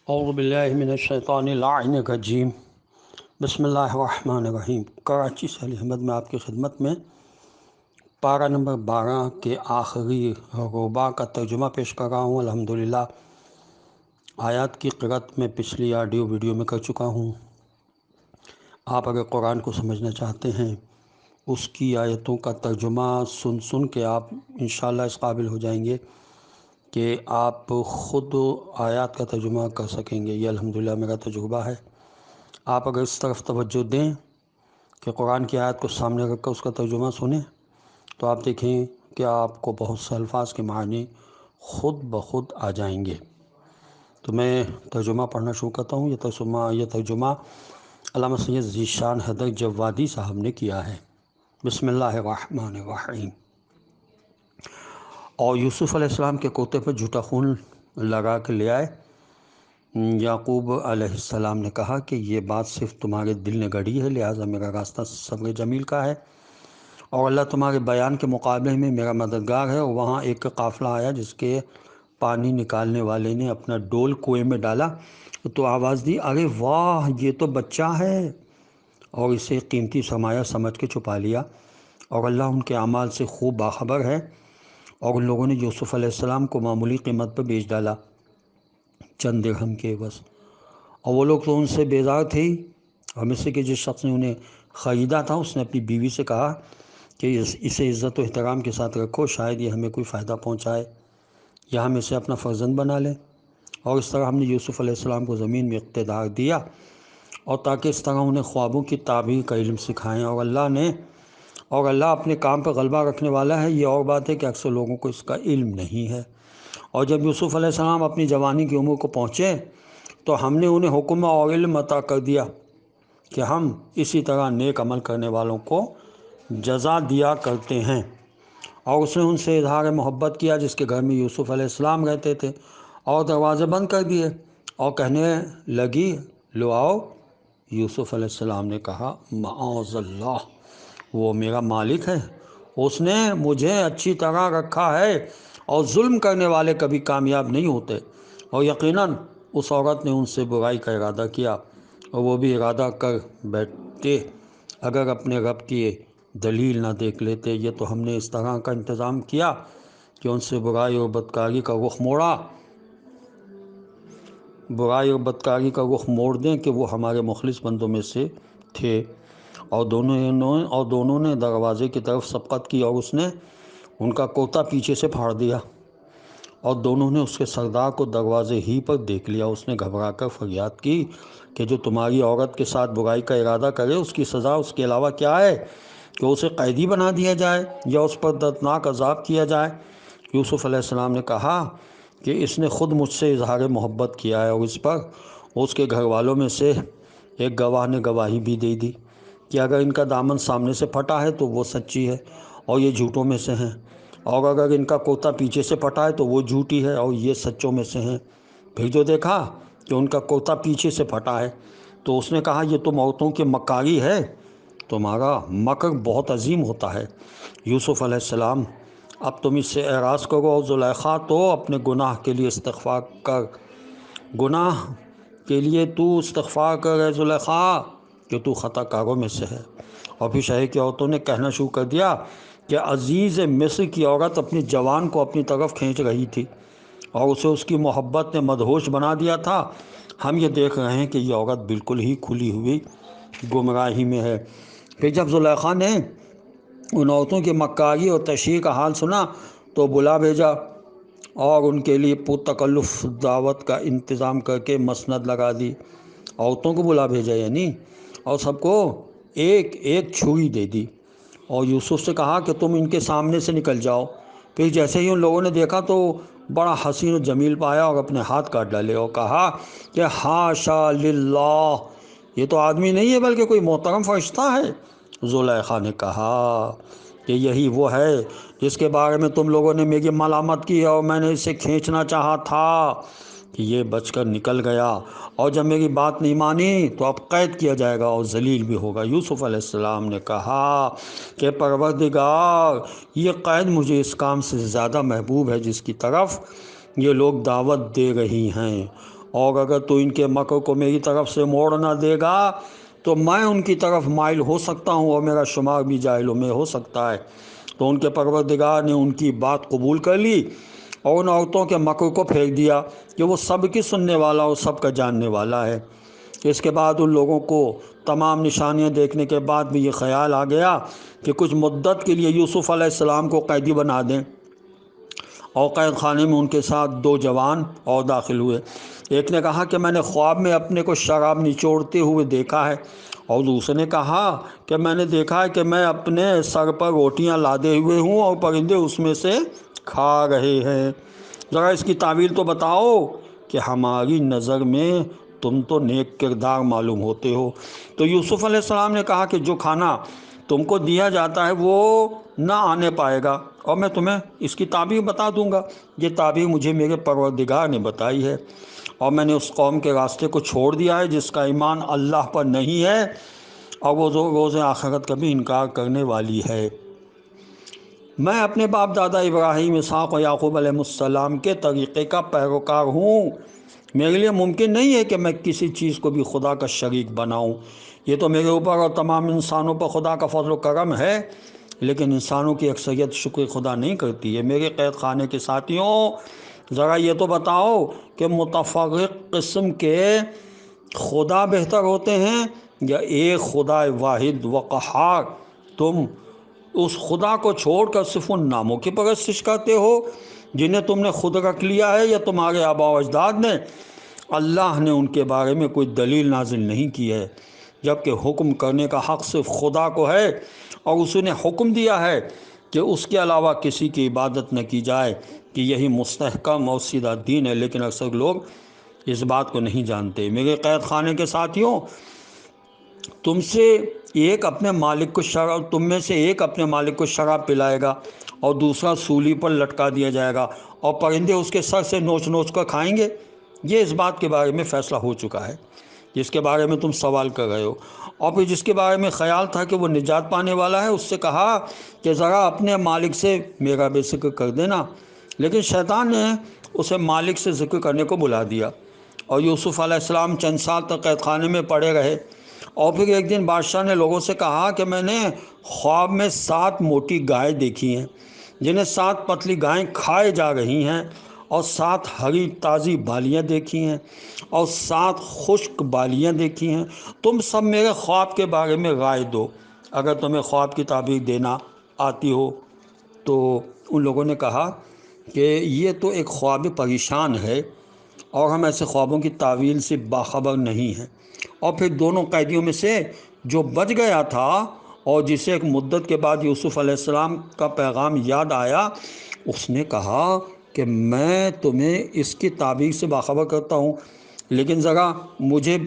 اعوذ باللہ من الشیطان اللعین الرجیم بسم اللہ الرحمن الرحیم۔ کراچی سے علی احمد میں آپ کی خدمت میں پارہ نمبر 12 کے آخری ربع کا ترجمہ پیش کر رہا ہوں۔ الحمدللہ آیات کی قرأت میں پچھلی آڈیو ویڈیو میں کر چکا ہوں۔ آپ اگر قرآن کو سمجھنا چاہتے ہیں، اس کی آیتوں کا ترجمہ سن کے آپ انشاءاللہ اس قابل ہو جائیں گے کہ آپ خود آیات کا ترجمہ کر سکیں گے۔ یہ الحمدللہ میرا تجربہ ہے۔ آپ اگر اس طرف توجہ دیں کہ قرآن کی آیات کو سامنے رکھ کر اس کا ترجمہ سنیں تو آپ دیکھیں کہ آپ کو بہت سے الفاظ کے معنی خود بخود آ جائیں گے۔ تو میں ترجمہ پڑھنا شروع کرتا ہوں۔ یہ ترجمہ علامہ سید ذیشان حیدر جوادی صاحب نے کیا ہے۔ بسم اللہ الرحمن الرحیم۔ اور یوسف علیہ السلام کے کوتے پر جھوٹا خون لگا کے لے آئے۔ یعقوب علیہ السلام نے کہا کہ یہ بات صرف تمہارے دل نے گڑھی ہے، لہٰذا میرا راستہ صبر جمیل کا ہے، اور اللہ تمہارے بیان کے مقابلے میں میرا مددگار ہے۔ اور وہاں ایک قافلہ آیا جس کے پانی نکالنے والے نے اپنا ڈول کنویں میں ڈالا تو آواز دی، ارے واہ، یہ تو بچہ ہے، اور اسے قیمتی سرمایہ سمجھ کے چھپا لیا، اور اللہ ان کے اعمال سے خوب باخبر ہے۔ اور ان لوگوں نے یوسف علیہ السلام کو معمولی قیمت پر بیچ ڈالا، چند درہم کے عوض، اور وہ لوگ تو ان سے بیزار تھے ہی۔ اور مصر کے جس شخص نے انہیں خریدا تھا اس نے اپنی بیوی سے کہا کہ اسے عزت و احترام کے ساتھ رکھو، شاید یہ ہمیں کوئی فائدہ پہنچائے یا ہم اسے اپنا فرزند بنا لیں۔ اور اس طرح ہم نے یوسف علیہ السلام کو زمین میں اقتدار دیا، اور تاکہ اس طرح انہیں خوابوں کی تعبیر کا علم سکھائیں، اور اللہ اپنے کام پر غلبہ رکھنے والا ہے۔ یہ اور بات ہے کہ اکثر لوگوں کو اس کا علم نہیں ہے۔ اور جب یوسف علیہ السلام اپنی جوانی کی عمر کو پہنچے تو ہم نے انہیں حکم اور علم عطا کر دیا کہ ہم اسی طرح نیک عمل کرنے والوں کو جزا دیا کرتے ہیں۔ اور اس نے ان سے اظہار محبت کیا جس کے گھر میں یوسف علیہ السلام رہتے تھے، اور دروازے بند کر دیے، اور کہنے لگی، لو آؤ۔ یوسف علیہ السلام نے کہا، معاذ اللہ، وہ میرا مالک ہے، اس نے مجھے اچھی طرح رکھا ہے، اور ظلم کرنے والے کبھی کامیاب نہیں ہوتے۔ اور یقیناً اس عورت نے ان سے برائی کا ارادہ کیا، اور وہ بھی ارادہ کر بیٹھتے اگر اپنے رب کی دلیل نہ دیکھ لیتے۔ یہ تو ہم نے اس طرح کا انتظام کیا کہ ان سے برائی اور بدکاری کا رخ موڑ دیں کہ وہ ہمارے مخلص بندوں میں سے تھے۔ اور دونوں نے دروازے کی طرف سبقت کی، اور اس نے ان کا کوتا پیچھے سے پھاڑ دیا، اور دونوں نے اس کے سردار کو دروازے ہی پر دیکھ لیا۔ اس نے گھبرا کر فریاد کی کہ جو تمہاری عورت کے ساتھ برائی کا ارادہ کرے اس کی سزا اس کے علاوہ کیا ہے، کہ اسے قیدی بنا دیا جائے یا اس پر دردناک عذاب کیا جائے۔ یوسف علیہ السلام نے کہا کہ اس نے خود مجھ سے اظہار محبت کیا ہے، اور اس پر اس کے گھر والوں میں سے ایک گواہ نے گواہی بھی دے دی کہ اگر ان کا دامن سامنے سے پھٹا ہے تو وہ سچی ہے اور یہ جھوٹوں میں سے ہیں، اور اگر ان کا کوتا پیچھے سے پھٹا ہے تو وہ جھوٹی ہے اور یہ سچوں میں سے ہیں۔ پھر جو دیکھا کہ ان کا کوتا پیچھے سے پھٹا ہے تو اس نے کہا، یہ تم عورتوں کی مکاری ہے، تمہارا مکر بہت عظیم ہوتا ہے۔ یوسف علیہ السلام، اب تم اس سے اعراض کرو، اور زلیخا تو اپنے گناہ کے لیے استغفار کر، استغفار کر اے زلیخا کہ تو خطا کاروں میں سے ہے۔ اور پھر شہر کی عورتوں نے کہنا شروع کر دیا کہ عزیز مصر کی عورت اپنی جوان کو اپنی طرف کھینچ رہی تھی، اور اسے اس کی محبت نے مدہوش بنا دیا تھا۔ ہم یہ دیکھ رہے ہیں کہ یہ عورت بالکل ہی کھلی ہوئی گمراہی میں ہے۔ پھر جب زلیخا نے ان عورتوں کی مکاری اور تشہیر کا حال سنا تو بلا بھیجا، اور ان کے لیے پرتکلف دعوت کا انتظام کر کے مسند لگا دی۔ عورتوں کو بلا بھیجا یعنی، اور سب کو ایک ایک چھری دے دی، اور یوسف سے کہا کہ تم ان کے سامنے سے نکل جاؤ۔ پھر جیسے ہی ان لوگوں نے دیکھا تو بڑا حسین و جمیل پایا، اور اپنے ہاتھ کاٹ ڈالے، اور کہا کہ حاشا للہ، یہ تو آدمی نہیں ہے بلکہ کوئی محترم فرشتہ ہے۔ زلیخا نے کہا کہ یہی وہ ہے جس کے بارے میں تم لوگوں نے میری ملامت کی، اور میں نے اسے کھینچنا چاہا تھا کہ یہ بچ کر نکل گیا، اور جب میری بات نہیں مانی تو اب قید کیا جائے گا اور ذلیل بھی ہوگا۔ یوسف علیہ السلام نے کہا کہ پروردگار، یہ قید مجھے اس کام سے زیادہ محبوب ہے جس کی طرف یہ لوگ دعوت دے رہی ہیں، اور اگر تو ان کے مکر کو میری طرف سے موڑ نہ دے گا تو میں ان کی طرف مائل ہو سکتا ہوں اور میرا شمار بھی جاہلوں میں ہو سکتا ہے۔ تو ان کے پروردگار نے ان کی بات قبول کر لی اور ان عورتوں کے مکر کو پھینک دیا کہ وہ سب کی سننے والا اور سب کا جاننے والا ہے۔ اس کے بعد ان لوگوں کو تمام نشانیاں دیکھنے کے بعد بھی یہ خیال آ گیا کہ کچھ مدت کے لیے یوسف علیہ السلام کو قیدی بنا دیں، اور قید خانے میں ان کے ساتھ 2 جوان اور داخل ہوئے۔ ایک نے کہا کہ میں نے خواب میں اپنے کو شراب نچوڑتے ہوئے دیکھا ہے، اور دوسرے نے کہا کہ میں نے دیکھا ہے کہ میں اپنے سر پر روٹیاں لادے ہوئے ہوں اور پرندے اس میں سے کھا رہے ہیں۔ ذرا اس کی تعویل تو بتاؤ کہ ہماری نظر میں تم تو نیک کردار معلوم ہوتے ہو۔ تو یوسف علیہ السلام نے کہا کہ جو کھانا تم کو دیا جاتا ہے وہ نہ آنے پائے گا، اور میں تمہیں اس کی تعبیر بتا دوں گا۔ یہ تعبیر مجھے میرے پروردگار نے بتائی ہے، اور میں نے اس قوم کے راستے کو چھوڑ دیا ہے جس کا ایمان اللہ پر نہیں ہے اور وہ روز آخرت کا بھی انکار کرنے والی ہے۔ میں اپنے باپ دادا ابراہیم، اسحاق اور یعقوب علیہ السلام کے طریقے کا پیروکار ہوں۔ میرے لیے ممکن نہیں ہے کہ میں کسی چیز کو بھی خدا کا شریک بناؤں۔ یہ تو میرے اوپر اور تمام انسانوں پر خدا کا فضل و کرم ہے، لیکن انسانوں کی اکثریت شکر خدا نہیں کرتی ہے۔ میرے قید خانے کے ساتھیوں، ذرا یہ تو بتاؤ کہ متفرق قسم کے خدا بہتر ہوتے ہیں یا ایک خدا واحد و قہار؟ تم اس خدا کو چھوڑ کر صرف ان ناموں کی پرستش کرتے ہو جنہیں تم نے خود رکھ لیا ہے، یا تمہارے آباء و اجداد نے؟ اللہ نے ان کے بارے میں کوئی دلیل نازل نہیں کی ہے، جبکہ حکم کرنے کا حق صرف خدا کو ہے، اور اس نے حکم دیا ہے کہ اس کے علاوہ کسی کی عبادت نہ کی جائے، کہ یہی مستحکم اور سیدھا دین ہے۔ لیکن اکثر لوگ اس بات کو نہیں جانتے۔ میرے قید خانے کے ساتھیوں، تم میں سے ایک اپنے مالک کو شراب پلائے گا اور دوسرا سولی پر لٹکا دیا جائے گا، اور پرندے اس کے سر سے نوچ نوچ کر کھائیں گے۔ یہ اس بات کے بارے میں فیصلہ ہو چکا ہے جس کے بارے میں تم سوال کر رہے ہو، اور پھر جس کے بارے میں خیال تھا کہ وہ نجات پانے والا ہے، اس سے کہا کہ ذرا اپنے مالک سے میرا بھی ذکر کر دینا۔ لیکن شیطان نے اسے مالک سے ذکر کرنے کو بلا دیا، اور یوسف علیہ السلام چند سال تک قید خانے میں پڑے رہے۔ اور پھر ایک دن بادشاہ نے لوگوں سے کہا کہ میں نے خواب میں 7 موٹی گائے دیکھی ہیں جنہیں 7 پتلی گائیں کھائے جا رہی ہیں، اور 7 ہری تازی بالیاں دیکھی ہیں، اور 7 خشک بالیاں دیکھی ہیں۔ تم سب میرے خواب کے بارے میں رائے دو، اگر تمہیں خواب کی تعبیر دینا آتی ہو۔ تو ان لوگوں نے کہا کہ یہ تو ایک خواب پریشان ہے، اور ہم ایسے خوابوں کی تعویل سے باخبر نہیں ہیں۔ اور پھر دونوں قیدیوں میں سے جو بچ گیا تھا اور جسے ایک مدت کے بعد یوسف علیہ السلام کا پیغام یاد آیا، اس نے کہا کہ میں تمہیں اس کی تعبیر سے باخبر کرتا ہوں، لیکن ذرا مجھے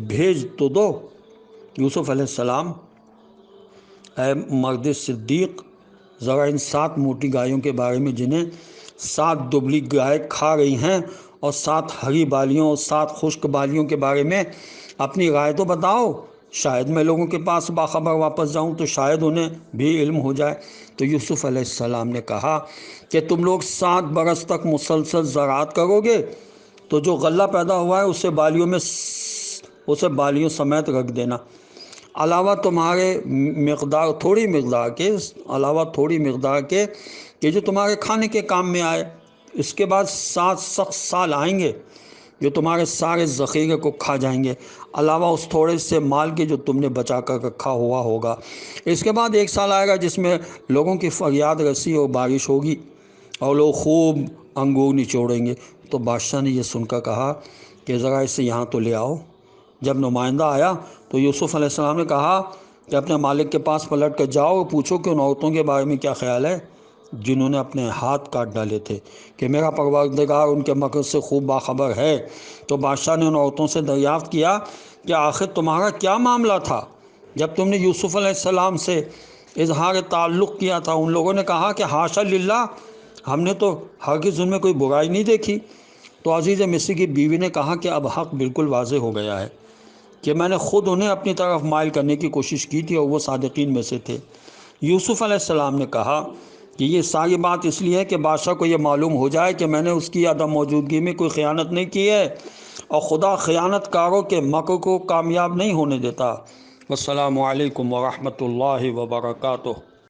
بھیج تو دو۔ یوسف علیہ السلام: اے مرد صدیق، ذرا ان 7 موٹی گایوں کے بارے میں جنہیں 7 دبلی گائے کھا رہی ہیں، اور 7 ہری بالیوں اور 7 خشک بالیوں کے بارے میں اپنی رائے تو بتاؤ۔ شاید میں لوگوں کے پاس باخبر واپس جاؤں تو شاید انہیں بھی علم ہو جائے۔ تو یوسف علیہ السلام نے کہا کہ تم لوگ 7 برس تک مسلسل زراعت کرو گے، تو جو غلہ پیدا ہوا ہے اسے بالیوں سمیت رکھ دینا، علاوہ تھوڑی مقدار کے کہ جو تمہارے کھانے کے کام میں آئے۔ اس کے بعد 7 سخت سال آئیں گے جو تمہارے سارے ذخیرے کو کھا جائیں گے، علاوہ اس تھوڑے سے مال کے جو تم نے بچا کر رکھا ہوا ہوگا۔ اس کے بعد 1 سال آئے گا جس میں لوگوں کی فریاد رسی اور بارش ہوگی، اور لوگ خوب انگور نچوڑیں گے۔ تو بادشاہ نے یہ سن کر کہا کہ ذرا اسے یہاں تو لے آؤ۔ جب نمائندہ آیا تو یوسف علیہ السلام نے کہا کہ اپنے مالک کے پاس پلٹ کر جاؤ اور پوچھو کہ ان عورتوں کے بارے میں کیا خیال ہے جنہوں نے اپنے ہاتھ کاٹ ڈالے تھے، کہ میرا پروردگار ان کے مکر سے خوب باخبر ہے۔ تو بادشاہ نے ان عورتوں سے دریافت کیا کہ آخر تمہارا کیا معاملہ تھا جب تم نے یوسف علیہ السلام سے اظہار تعلق کیا تھا؟ ان لوگوں نے کہا کہ حاشا للہ، ہم نے تو ہرگز ان میں کوئی برائی نہیں دیکھی۔ تو عزیز مصر کی بیوی نے کہا کہ اب حق بالکل واضح ہو گیا ہے کہ میں نے خود انہیں اپنی طرف مائل کرنے کی کوشش کی تھی، اور وہ صادقین میں سے تھے۔ یوسف علیہ السلام نے کہا کہ یہ ساری بات اس لیے ہے کہ بادشاہ کو یہ معلوم ہو جائے کہ میں نے اس کی عدم موجودگی میں کوئی خیانت نہیں کی ہے۔ اور خدا خیانت کاروں کے مکر کو کامیاب نہیں ہونے دیتا۔ والسلام علیکم ورحمۃ اللہ وبرکاتہ۔